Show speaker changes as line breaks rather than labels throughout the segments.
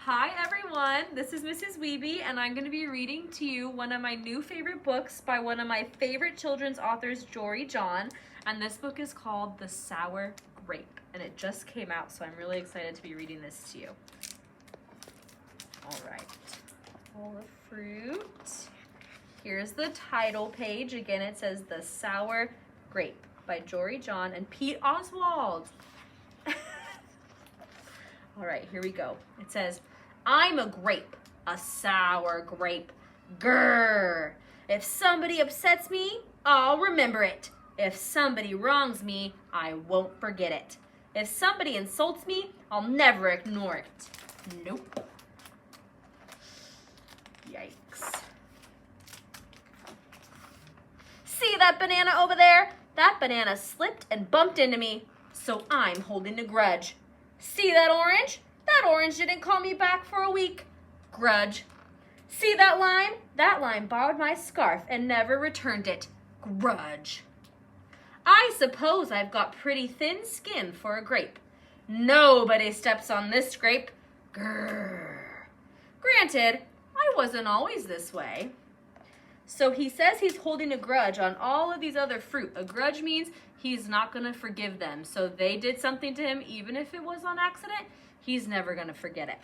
Hi everyone, this is Mrs. Wiebe and I'm going to be reading to you one of my new favorite books by one of my favorite children's authors, Jory John, and this book is called The Sour Grape and it just came out, so I'm really excited to be reading this to you. All right, all the fruit. Here's the title page. Again, it says The Sour Grape by Jory John and Pete Oswald. All right, here we go. It says, I'm a grape, a sour grape. Grrr. If somebody upsets me, I'll remember it. If somebody wrongs me, I won't forget it. If somebody insults me, I'll never ignore it. Nope. Yikes. See that banana over there? That banana slipped and bumped into me, so I'm holding a grudge. See that orange? That orange didn't call me back for a week. Grudge. See that lime? That lime borrowed my scarf and never returned it. Grudge. I suppose I've got pretty thin skin for a grape. Nobody steps on this grape. Grrr. Granted, I wasn't always this way. So he says he's holding a grudge on all of these other fruit. A grudge means he's not going to forgive them. So they did something to him, even if it was on accident, he's never going to forget it.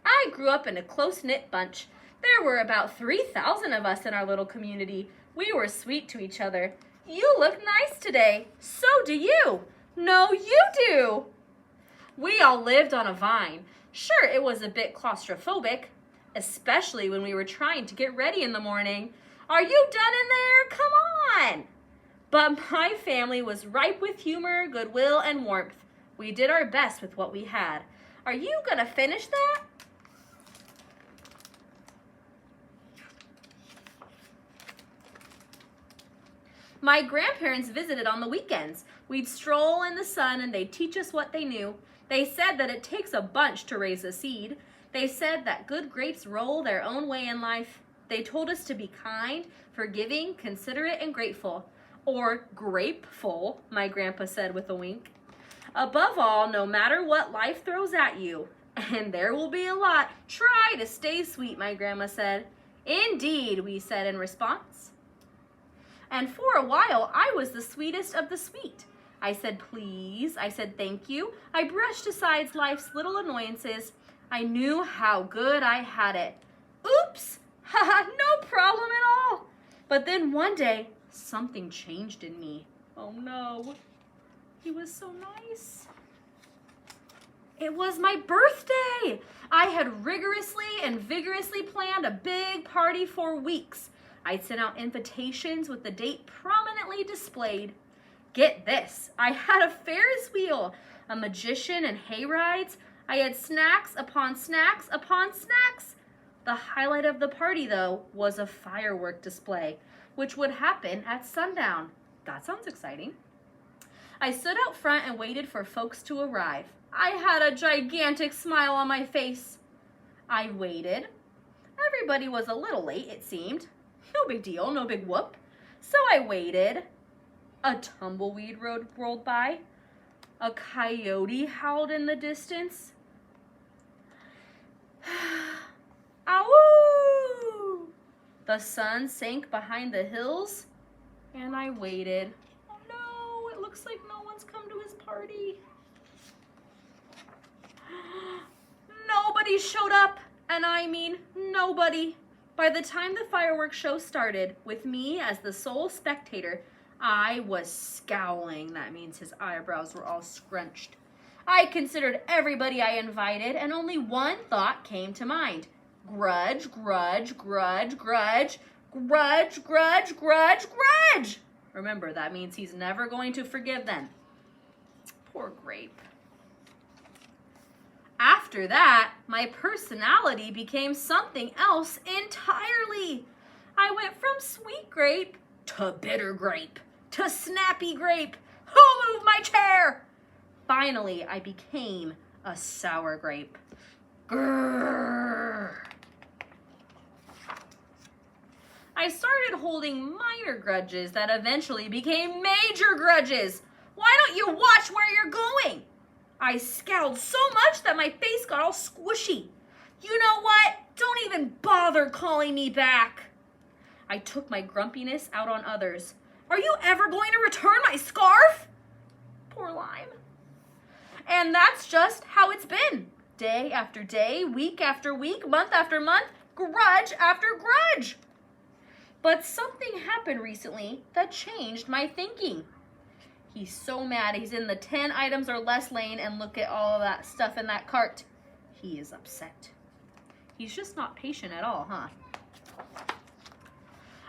I grew up in a close-knit bunch. There were about 3,000 of us in our little community. We were sweet to each other. You look nice today. So do you. No, you do. We all lived on a vine. Sure, it was a bit claustrophobic, especially when we were trying to get ready in the morning. Are you done in there? Come on! But my family was ripe with humor, goodwill, and warmth. We did our best with what we had. Are you gonna finish that? My grandparents visited on the weekends. We'd stroll in the sun and they'd teach us what they knew. They said that it takes a bunch to raise a seed. They said that good grapes roll their own way in life. They told us to be kind, forgiving, considerate, and grateful. Or grateful, my grandpa said with a wink. Above all, no matter what life throws at you, and there will be a lot, try to stay sweet, my grandma said. Indeed, we said in response. And for a while, I was the sweetest of the sweet. I said please, I said thank you. I brushed aside life's little annoyances. I knew how good I had it. Oops, haha, no problem at all. But then one day, something changed in me. Oh no, he was so nice. It was my birthday. I had rigorously and vigorously planned a big party for weeks. I'd sent out invitations with the date prominently displayed. Get this, I had a Ferris wheel, a magician and hay rides. I had snacks upon snacks upon snacks. The highlight of the party, though, was a firework display, which would happen at sundown. That sounds exciting. I stood out front and waited for folks to arrive. I had a gigantic smile on my face. I waited. Everybody was a little late, it seemed. No big deal, no big whoop. So I waited. A tumbleweed rolled by. A coyote howled in the distance. Ow! The sun sank behind the hills, and I waited. Oh no, it looks like no one's come to his party. Nobody showed up, and I mean nobody. By the time the fireworks show started, with me as the sole spectator, I was scowling. That means his eyebrows were all scrunched. I considered everybody I invited, and only one thought came to mind. Grudge, grudge, grudge, grudge, grudge, grudge, grudge, grudge. Remember, that means he's never going to forgive them. Poor Grape. After that, my personality became something else entirely. I went from sweet grape to bitter grape to snappy grape. Who moved my chair? Finally, I became a sour grape. Grrr. I started holding minor grudges that eventually became major grudges. Why don't you watch where you're going? I scowled so much that my face got all squishy. You know what? Don't even bother calling me back. I took my grumpiness out on others. Are you ever going to return my scarf? Poor Lime. And that's just how it's been. Day after day, week after week, month after month, grudge after grudge. But something happened recently that changed my thinking. He's so mad he's in the 10 items or less lane, and look at all of that stuff in that cart. He is upset. He's just not patient at all, huh?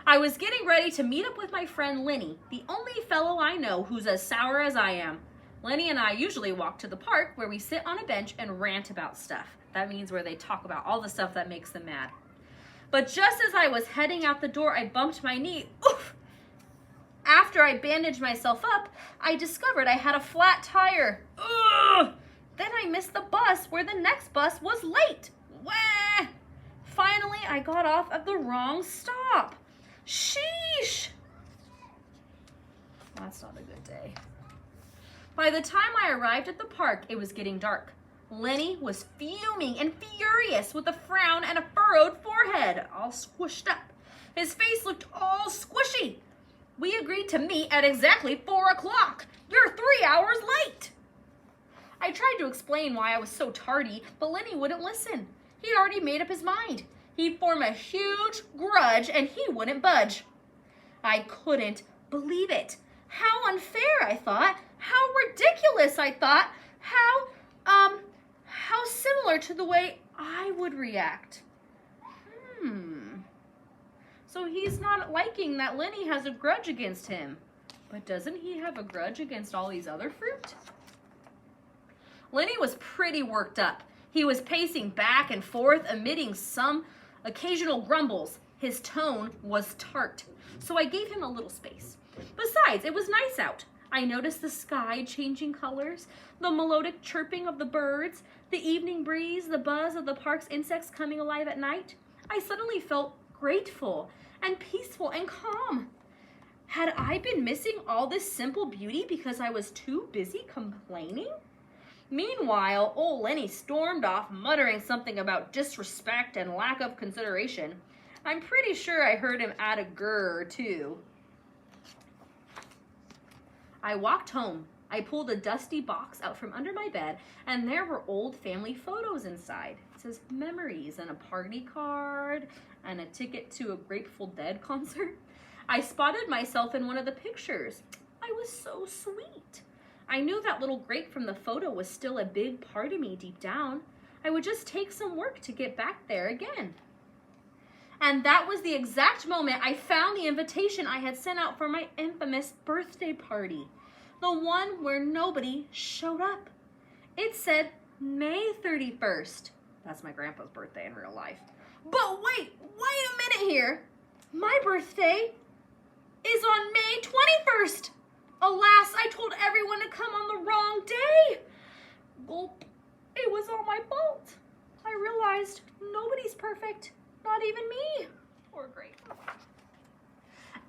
I was getting ready to meet up with my friend Lenny, the only fellow I know who's as sour as I am. Lenny and I usually walk to the park where we sit on a bench and rant about stuff. That means where they talk about all the stuff that makes them mad. But just as I was heading out the door, I bumped my knee. Oof! After I bandaged myself up, I discovered I had a flat tire. Ugh! Then I missed the bus where the next bus was late. Wah! Finally, I got off at the wrong stop. Sheesh! That's not a good day. By the time I arrived at the park, it was getting dark. Lenny was fuming and furious with a frown and a furrowed forehead, all squished up. His face looked all squishy. We agreed to meet at exactly 4 o'clock. You're 3 hours late. I tried to explain why I was so tardy, but Lenny wouldn't listen. He'd already made up his mind. He'd form a huge grudge and he wouldn't budge. I couldn't believe it. How unfair, I thought. How ridiculous, I thought. How similar to the way I would react. So he's not liking that Lenny has a grudge against him. But doesn't he have a grudge against all these other fruit? Lenny was pretty worked up. He was pacing back and forth, emitting some occasional grumbles. His tone was tart, so I gave him a little space. Besides, it was nice out. I noticed the sky changing colors, the melodic chirping of the birds, the evening breeze, the buzz of the park's insects coming alive at night. I suddenly felt grateful and peaceful and calm. Had I been missing all this simple beauty because I was too busy complaining? Meanwhile, old Lenny stormed off, muttering something about disrespect and lack of consideration. I'm pretty sure I heard him add a grr or two. I walked home. I pulled a dusty box out from under my bed, and there were old family photos inside. It says memories and a party card and a ticket to a Grateful Dead concert. I spotted myself in one of the pictures. I was so sweet. I knew that little grape from the photo was still a big part of me deep down. I would just take some work to get back there again. And that was the exact moment I found the invitation I had sent out for my infamous birthday party. The one where nobody showed up. It said May 31st. That's my grandpa's birthday in real life. But wait a minute here. My birthday is on May 21st. Alas, I told everyone to come on the wrong day. Gulp. It was all my fault. I realized nobody's perfect. Not even me. Or great.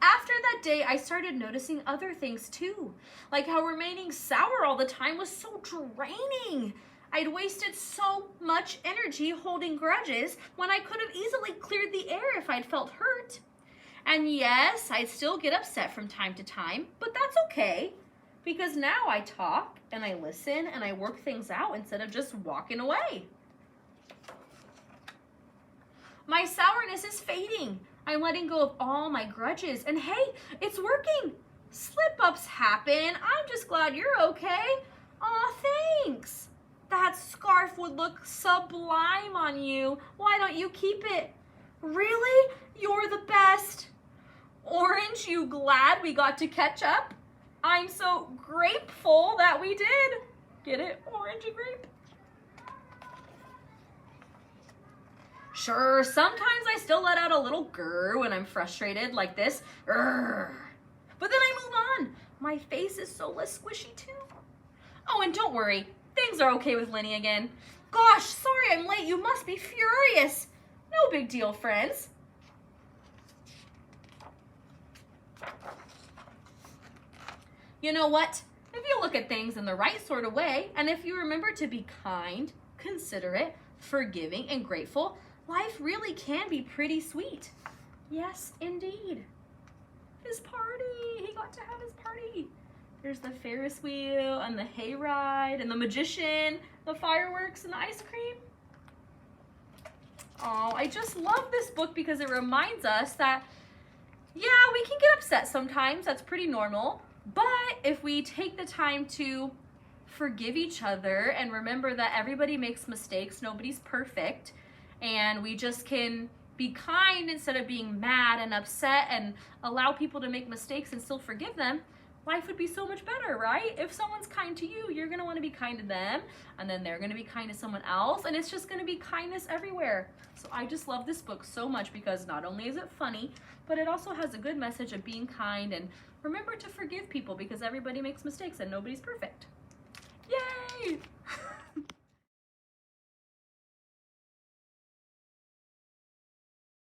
After that day, I started noticing other things too. Like how remaining sour all the time was so draining. I'd wasted so much energy holding grudges when I could have easily cleared the air if I'd felt hurt. And yes, I'd still get upset from time to time, but that's okay. Because now I talk and I listen and I work things out instead of just walking away. My sourness is fading. I'm letting go of all my grudges. And hey, it's working. Slip-ups happen. I'm just glad you're okay. Aw, thanks. That scarf would look sublime on you. Why don't you keep it? Really? You're the best. Orange, you glad we got to catch up? I'm so grateful that we did. Get it? Orange and grape. Sure, sometimes I still let out a little grr when I'm frustrated like this. Grr. But then I move on. My face is so less squishy too. Oh, and don't worry. Things are okay with Lenny again. Gosh, sorry I'm late. You must be furious. No big deal, friends. You know what? If you look at things in the right sort of way, and if you remember to be kind, considerate, forgiving, and grateful, life really can be pretty sweet. Yes, indeed. His party, he got to have his party. There's the Ferris wheel and the hayride and the magician, the fireworks and the ice cream. Oh, I just love this book because it reminds us that, yeah, we can get upset sometimes. That's pretty normal. But if we take the time to forgive each other and remember that everybody makes mistakes, nobody's perfect, and we just can be kind instead of being mad and upset and allow people to make mistakes and still forgive them, life would be so much better, right? If someone's kind to you, you're gonna wanna be kind to them, and then they're gonna be kind to someone else, and it's just gonna be kindness everywhere. So I just love this book so much because not only is it funny, but it also has a good message of being kind and remember to forgive people because everybody makes mistakes and nobody's perfect. Yay!